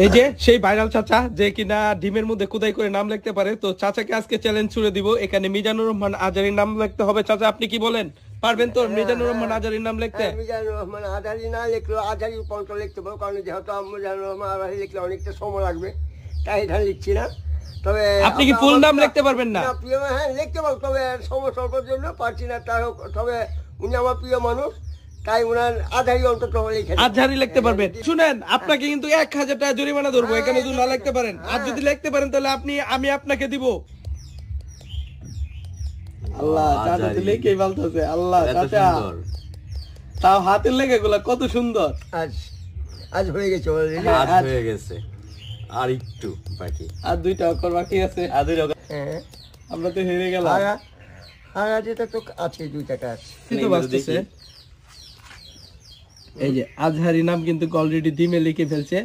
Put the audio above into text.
এই যে সেই ভাইরাল চাচা যে কিনা ডিমের মধ্যে খোদাই করে নাম লিখতে পারে, তো চাচাকে আজকে চ্যালেঞ্জ ছুড়ে দিব। এখানে মিজানুর রহমান আজারির নাম লিখতে হবে। চাচা আপনি কি বলেন, পারবেন তো মিজানুর রহমান আজারির নাম লিখতে? মিজানুর রহমান আজারি না লিখলেও আজারি পর্যন্ত লিখতে পারবো, কারণ যেহেতু মিজানুর রহমান আজারি লিখলে অনেকটা সময় লাগবে, তাই এখানে লিখছি না। তবে আপনি কি ফুল নাম লিখতে পারবেন না? হ্যাঁ লিখতে পারবো, তবে সময় স্বল্পের জন্য পারছি না। তবে উনি আমার প্রিয় মানুষ, তাই উনার আধারি অন্তত আজহারি লিখতে পারবেন। শুনেন, আপনাকে কিন্তু 1000 টাকা জরিমানা ধরবো এখানে যদি না লিখতে পারেন। আর যদি লিখতে পারেন তাহলে আমি আপনাকে দিব। আল্লাহ, চাচা তো লিখেই বলতেছে। আল্লাহ চাচা, তাও হাতের লেখাগুলো কত সুন্দর। আজ হয়ে গেছে, আজ হয়ে গেছে, আর একটু বাকি, আর 2টা অক্ষর বাকি আছে। আর 2টা। হ্যাঁ, আমরা তো হেরে গেলাম। আর যেটা তো আছে 2টা কাজ কিন্তু বাঁচতেছে। এই যে আজহারি নাম কিন্তু অলরেডি ডিমে লিখে ফেলছে।